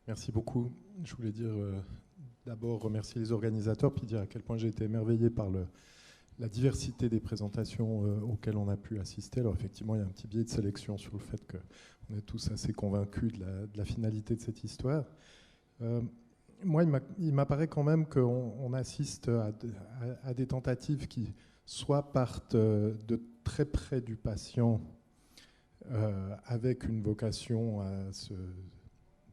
Merci beaucoup. Je voulais dire d'abord remercier les organisateurs, puis dire à quel point j'ai été émerveillé par la diversité des présentations auxquelles on a pu assister. Alors effectivement, il y a un petit biais de sélection sur le fait qu'on est tous assez convaincus de la finalité de cette histoire. Moi, il m'apparaît quand même qu'on assiste à des tentatives qui soit partent de très près du patient avec une vocation à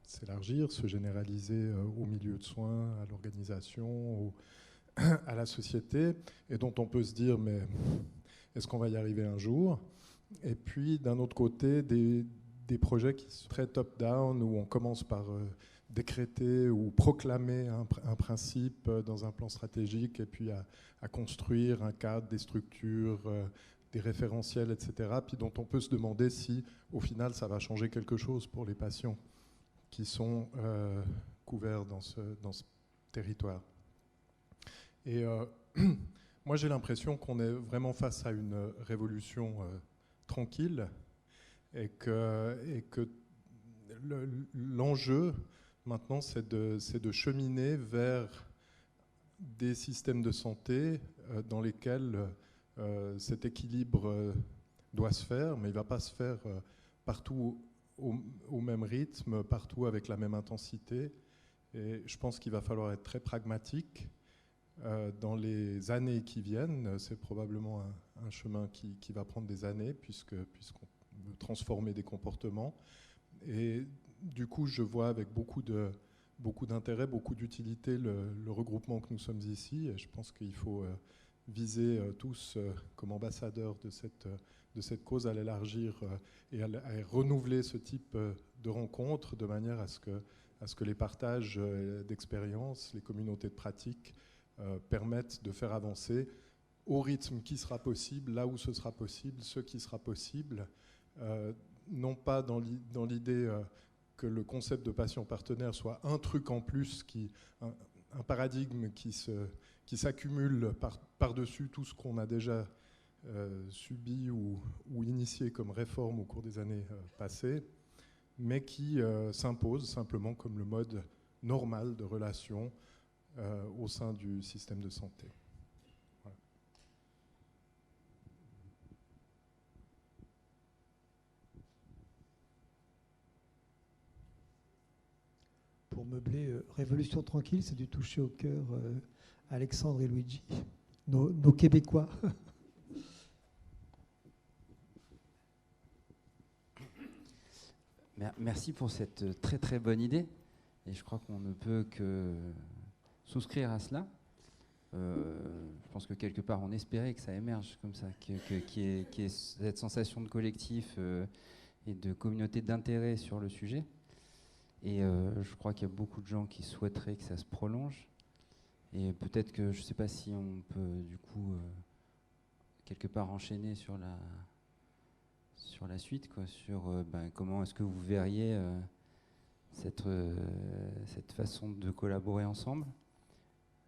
s'élargir, se généraliser au milieu de soins, à l'organisation, à la société, et dont on peut se dire, mais est-ce qu'on va y arriver un jour? Et puis, d'un autre côté, des projets qui sont très top-down, où on commence par décréter ou proclamer un principe dans un plan stratégique, et puis à construire un cadre, des structures, des référentiels, etc., puis dont on peut se demander si, au final, ça va changer quelque chose pour les patients qui sont couverts dans ce territoire. Et moi, j'ai l'impression qu'on est vraiment face à une révolution tranquille et que l'enjeu, maintenant, c'est de cheminer vers des systèmes de santé dans lesquels cet équilibre doit se faire, mais il ne va pas se faire partout au même rythme, partout avec la même intensité. Et je pense qu'il va falloir être très pragmatique dans les années qui viennent. C'est probablement un chemin qui va prendre des années puisqu'on veut transformer des comportements. Et du coup, je vois avec beaucoup d'intérêt, beaucoup d'utilité le regroupement que nous sommes ici. Et je pense qu'il faut viser tous comme ambassadeurs de cette cause à l'élargir et à renouveler ce type de rencontres de manière à ce que les partages d'expériences, les communautés de pratique permettent de faire avancer au rythme qui sera possible, là où ce sera possible, ce qui sera possible, non pas dans l'idée que le concept de patient partenaire soit un truc en plus, un paradigme qui s'accumule par-dessus tout ce qu'on a déjà subi ou initié comme réforme au cours des années passées, mais qui s'impose simplement comme le mode normal de relation au sein du système de santé. Voilà. Pour meubler, Révolution tranquille, c'est du toucher au cœur Alexandre et Luigi, nos Québécois. Merci pour cette très très bonne idée. Et je crois qu'on ne peut que souscrire à cela. Je pense que quelque part on espérait que ça émerge comme ça, qu'il y ait cette sensation de collectif et de communauté d'intérêt sur le sujet. Et je crois qu'il y a beaucoup de gens qui souhaiteraient que ça se prolonge. Et peut-être que je ne sais pas si on peut du coup quelque part enchaîner sur la suite, quoi, sur comment est-ce que vous verriez cette façon de collaborer ensemble,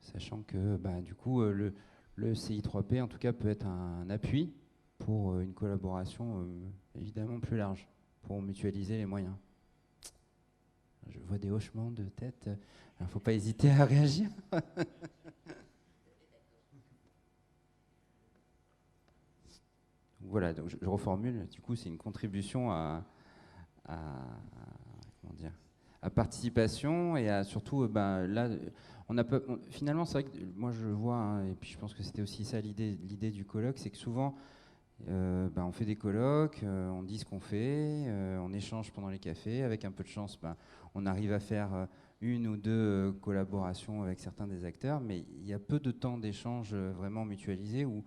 sachant que du coup le CI3P en tout cas peut être un appui pour une collaboration évidemment plus large, pour mutualiser les moyens. Je vois des hochements de tête, il ne faut pas hésiter à réagir. Voilà, donc je reformule, du coup c'est une contribution à participation et à surtout, là, finalement c'est vrai que moi je vois, et puis je pense que c'était aussi ça l'idée du colloque, c'est que souvent on fait des colloques, on dit ce qu'on fait, on échange pendant les cafés, avec un peu de chance, on arrive à faire une ou deux collaborations avec certains des acteurs, mais il y a peu de temps d'échange vraiment mutualisé où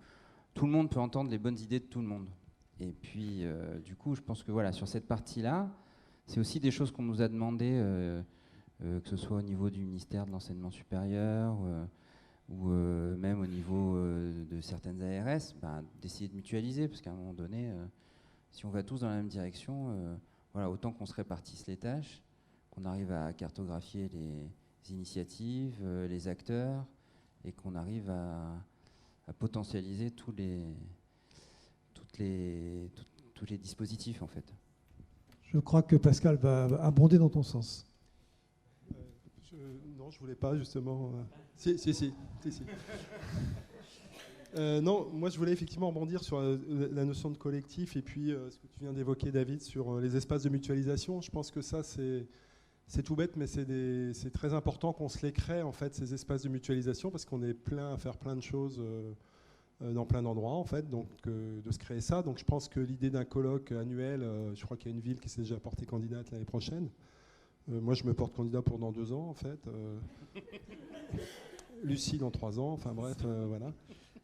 tout le monde peut entendre les bonnes idées de tout le monde. Et puis, du coup, je pense que voilà, sur cette partie-là, c'est aussi des choses qu'on nous a demandé, que ce soit au niveau du ministère de l'Enseignement supérieur ou même au niveau de certaines ARS, d'essayer de mutualiser, parce qu'à un moment donné, si on va tous dans la même direction, voilà, autant qu'on se répartisse les tâches, qu'on arrive à cartographier les initiatives, les acteurs, et qu'on arrive à potentialiser tous les dispositifs en fait. Je crois que Pascal va abonder dans ton sens. Non, je voulais pas justement. Si. Non, moi je voulais effectivement rebondir sur la notion de collectif et puis ce que tu viens d'évoquer, David, sur les espaces de mutualisation. Je pense que ça c'est tout bête, mais c'est très important qu'on se les crée en fait, ces espaces de mutualisation, parce qu'on est plein à faire plein de choses dans plein d'endroits en fait, donc de se créer ça. Donc je pense que l'idée d'un colloque annuel, je crois qu'il y a une ville qui s'est déjà portée candidate l'année prochaine. Moi je me porte candidat pour dans 2 ans en fait. Lucie dans 3 ans, enfin bref, voilà.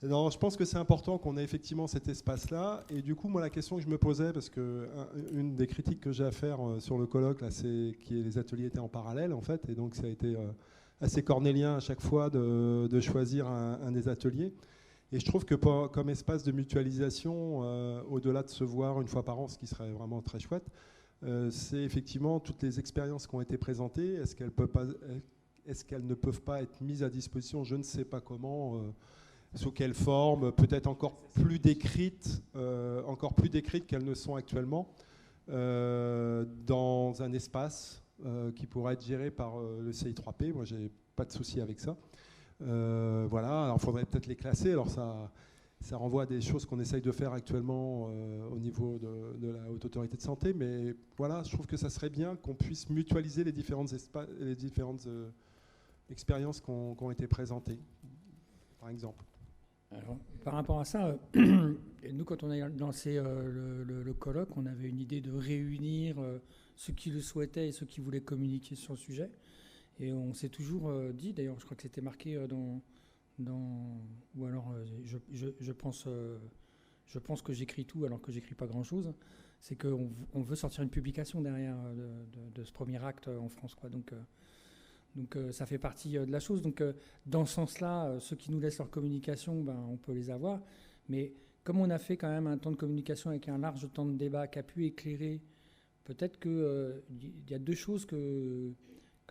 Non, je pense que c'est important qu'on ait effectivement cet espace-là. Et du coup, moi, la question que je me posais, parce que une des critiques que j'ai à faire sur le colloque, là, c'est que les ateliers étaient en parallèle, en fait. Et donc, ça a été assez cornélien à chaque fois de choisir un des ateliers. Et je trouve que comme espace de mutualisation, au-delà de se voir une fois par an, ce qui serait vraiment très chouette, c'est effectivement toutes les expériences qui ont été présentées. Est-ce qu'elles ne peuvent pas être mises à disposition? Je ne sais pas comment. Sous quelle forme, peut-être encore plus décrites qu'elles ne sont actuellement, dans un espace qui pourrait être géré par le CI3P. Moi, j'ai pas de souci avec ça. Voilà, alors il faudrait peut-être les classer. Alors ça renvoie à des choses qu'on essaye de faire actuellement au niveau de la Haute Autorité de Santé, mais voilà, je trouve que ça serait bien qu'on puisse mutualiser les différentes expériences qui ont été présentées, par exemple. Alors, par rapport à ça, nous, quand on a lancé le colloque, on avait une idée de réunir ceux qui le souhaitaient et ceux qui voulaient communiquer sur le sujet. Et on s'est toujours dit, d'ailleurs, je crois que c'était marqué ou alors je pense que j'écris tout alors que j'écris pas grand-chose, c'est qu'on veut sortir une publication derrière de ce premier acte en France, quoi. Donc ça fait partie de la chose. Donc dans ce sens-là, ceux qui nous laissent leur communication, on peut les avoir. Mais comme on a fait quand même un temps de communication avec un large temps de débat qui a pu éclairer, peut-être qu'il y a 2 choses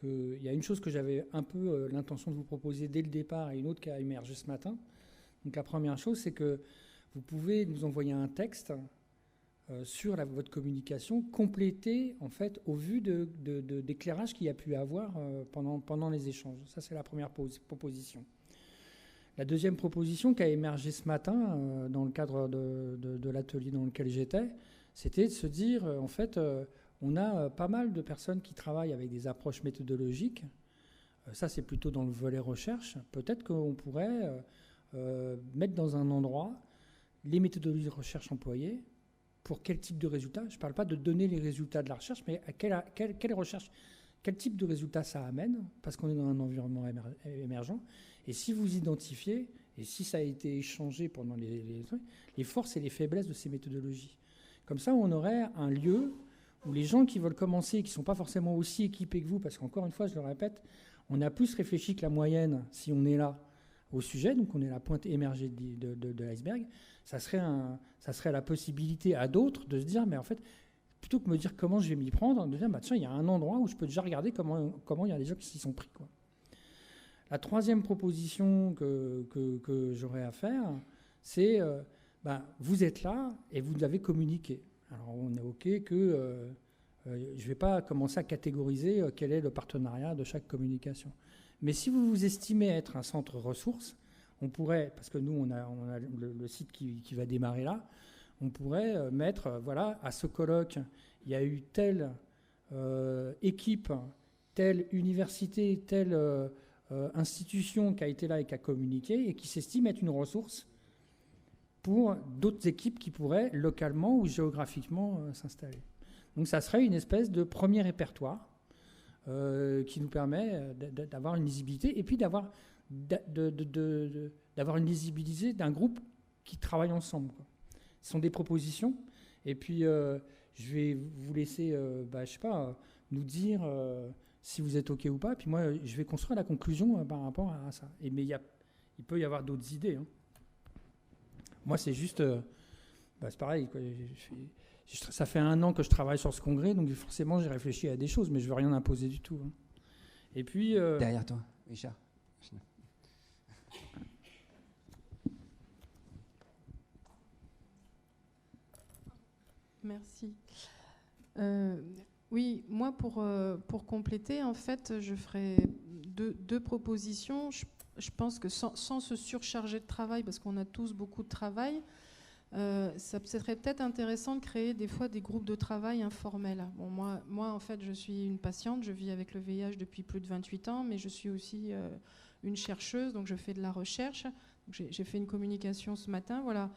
il y a une chose que j'avais un peu l'intention de vous proposer dès le départ et une autre qui a émergé ce matin. Donc la première chose, c'est que vous pouvez nous envoyer un texte sur votre communication, complétée en fait au vu d'éclairage qu'il y a pu avoir pendant les échanges. Ça, c'est la première proposition. La deuxième proposition qui a émergé ce matin dans le cadre de l'atelier dans lequel j'étais, c'était de se dire, en fait, on a pas mal de personnes qui travaillent avec des approches méthodologiques. Ça, c'est plutôt dans le volet recherche. Peut-être qu'on pourrait mettre dans un endroit les méthodologies de recherche employées. Pour quel type de résultats? Je ne parle pas de donner les résultats de la recherche, mais à quelle recherche, quel type de résultats ça amène, parce qu'on est dans un environnement émergent. Et si vous identifiez, et si ça a été échangé pendant les forces et les faiblesses de ces méthodologies. Comme ça, on aurait un lieu où les gens qui veulent commencer, qui ne sont pas forcément aussi équipés que vous, parce qu'encore une fois, je le répète, on a plus réfléchi que la moyenne si on est là au sujet, donc on est la pointe émergée de l'iceberg. Ça serait la possibilité à d'autres de se dire, mais en fait, plutôt que de me dire comment je vais m'y prendre, de dire, tiens, il y a un endroit où je peux déjà regarder comment il y a des gens qui s'y sont pris, quoi. La troisième proposition que j'aurais à faire, c'est, vous êtes là et vous avez communiqué. Alors, on est OK que je ne vais pas commencer à catégoriser quel est le partenariat de chaque communication. Mais si vous vous estimez être un centre ressources, on pourrait, parce que nous, on a le site qui va démarrer là, on pourrait mettre, voilà, à ce colloque, il y a eu telle équipe, telle université, telle institution qui a été là et qui a communiqué et qui s'estime être une ressource pour d'autres équipes qui pourraient localement ou géographiquement s'installer. Donc ça serait une espèce de premier répertoire qui nous permet d'avoir une lisibilité et puis d'avoir une lisibilité d'un groupe qui travaille ensemble, quoi. Ce sont des propositions. Et puis, je vais vous laisser, nous dire si vous êtes OK ou pas. Et puis moi, je vais construire la conclusion par rapport à ça. Mais il peut y avoir d'autres idées, hein. Moi, c'est juste... c'est pareil, quoi. Ça fait 1 an que je travaille sur ce congrès, donc forcément, j'ai réfléchi à des choses, mais je ne veux rien imposer du tout, hein. Et puis... Derrière toi, Richard. Merci. Oui, moi, pour compléter, en fait, je ferai deux propositions. Je pense que sans se surcharger de travail, parce qu'on a tous beaucoup de travail, ça serait peut-être intéressant de créer des fois des groupes de travail informels. Bon, moi, en fait, je suis une patiente, je vis avec le VIH depuis plus de 28 ans, mais je suis aussi une chercheuse, donc je fais de la recherche. J'ai fait une communication ce matin, voilà,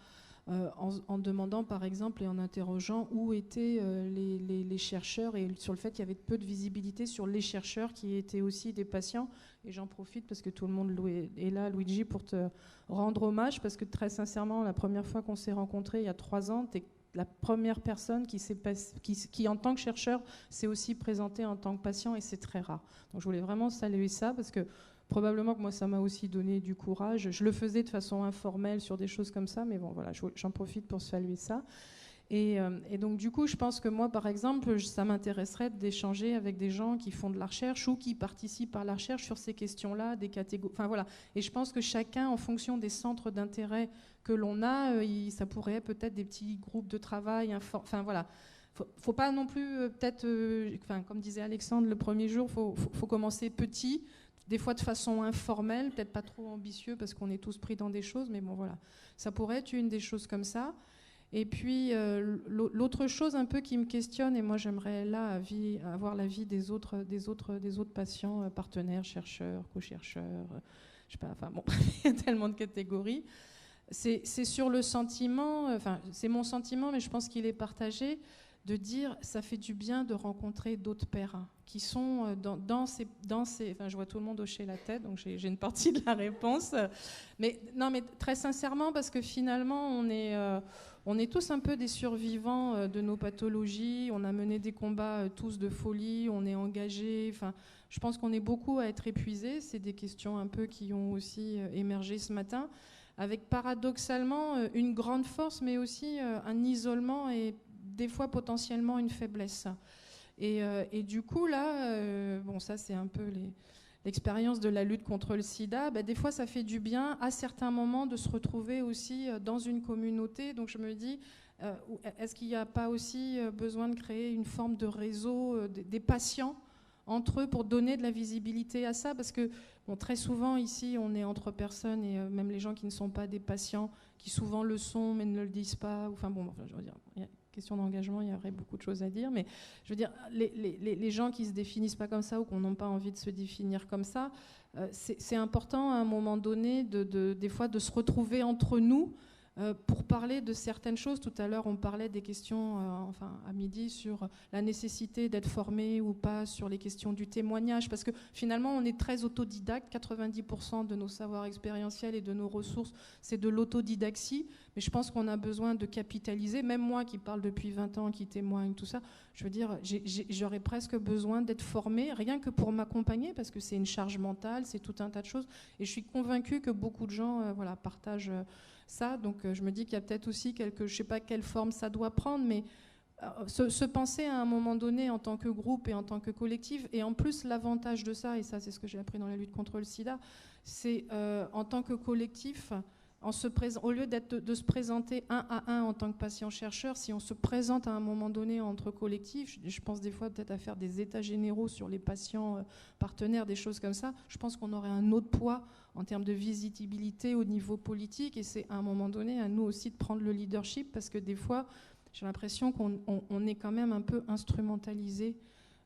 en demandant par exemple et en interrogeant où étaient les chercheurs et sur le fait qu'il y avait peu de visibilité sur les chercheurs qui étaient aussi des patients. Et j'en profite parce que tout le monde est là, Luigi, pour te rendre hommage, parce que très sincèrement, la première fois qu'on s'est rencontrés il y a 3 ans, tu es la première personne qui en tant que chercheur s'est aussi présentée en tant que patient, et c'est très rare. Donc je voulais vraiment saluer ça, parce que probablement que moi, ça m'a aussi donné du courage. Je le faisais de façon informelle sur des choses comme ça, mais bon, voilà, j'en profite pour saluer ça. Et donc, du coup, je pense que moi, par exemple, ça m'intéresserait d'échanger avec des gens qui font de la recherche ou qui participent à la recherche sur ces questions-là, des catégories. Enfin, voilà. Et je pense que chacun, en fonction des centres d'intérêt que l'on a, ça pourrait être peut-être des petits groupes de travail. Enfin, voilà. Faut pas non plus, peut-être, comme disait Alexandre le premier jour, faut commencer petit. Des fois de façon informelle, peut-être pas trop ambitieux parce qu'on est tous pris dans des choses, mais bon voilà, ça pourrait être une des choses comme ça. Et puis l'autre chose un peu qui me questionne, et moi j'aimerais là avoir l'avis des autres patients, partenaires, chercheurs, co-chercheurs, je sais pas, enfin bon, il y a tellement de catégories. C'est sur le sentiment, enfin c'est mon sentiment, mais je pense qu'il est partagé, de dire ça fait du bien de rencontrer d'autres pairs qui sont dans ces... Enfin, je vois tout le monde hocher la tête, donc j'ai une partie de la réponse. Mais non, mais très sincèrement, parce que finalement, on est tous un peu des survivants de nos pathologies. On a mené des combats tous de folie, on est engagés. Enfin, je pense qu'on est beaucoup à être épuisés. C'est des questions un peu qui ont aussi émergé ce matin, avec paradoxalement une grande force, mais aussi un isolement et des fois potentiellement une faiblesse. Et du coup, là, bon, ça c'est un peu l'expérience de la lutte contre le sida. Des fois, ça fait du bien à certains moments de se retrouver aussi dans une communauté. Donc je me dis, est-ce qu'il n'y a pas aussi besoin de créer une forme de réseau des patients entre eux pour donner de la visibilité à ça? Parce que bon, très souvent ici, on est entre personnes, et même les gens qui ne sont pas des patients, qui souvent le sont mais ne le disent pas. Enfin bon, je veux dire, question d'engagement, il y aurait beaucoup de choses à dire, mais je veux dire, les gens qui se définissent pas comme ça ou qui n'ont pas envie de se définir comme ça, c'est important à un moment donné des fois de se retrouver entre nous pour parler de certaines choses. Tout à l'heure, on parlait des questions, enfin à midi, sur la nécessité d'être formé ou pas sur les questions du témoignage, parce que finalement, on est très autodidacte. 90% de nos savoirs expérientiels et de nos ressources, c'est de l'autodidaxie. Mais je pense qu'on a besoin de capitaliser. Même moi qui parle depuis 20 ans, qui témoigne, tout ça, je veux dire, j'aurais presque besoin d'être formée, rien que pour m'accompagner, parce que c'est une charge mentale, c'est tout un tas de choses. Et je suis convaincue que beaucoup de gens voilà, partagent ça. Donc je me dis qu'il y a peut-être aussi je ne sais pas quelle forme ça doit prendre, mais se penser à un moment donné en tant que groupe et en tant que collectif. Et en plus, l'avantage de ça, et ça c'est ce que j'ai appris dans la lutte contre le sida, c'est en tant que collectif, au lieu de se présenter un à un en tant que patient-chercheur, si on se présente à un moment donné entre collectifs, je pense des fois peut-être à faire des états généraux sur les patients partenaires, des choses comme ça, je pense qu'on aurait un autre poids en termes de visibilité au niveau politique, et c'est à un moment donné à nous aussi de prendre le leadership, parce que des fois, j'ai l'impression qu'on est quand même un peu instrumentalisé.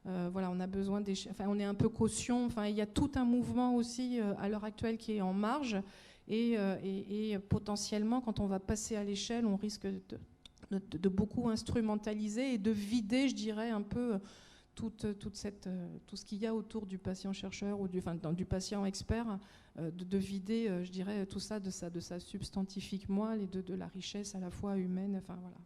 Voilà, on a besoin on est un peu caution. Enfin, il y a tout un mouvement aussi à l'heure actuelle qui est en marge. Et potentiellement, quand on va passer à l'échelle, on risque de beaucoup instrumentaliser et de vider, je dirais, un peu tout ce qu'il y a autour du patient-chercheur ou du patient-expert, de vider, je dirais, tout ça de sa substantifique moelle et de la richesse à la fois humaine. Enfin, voilà.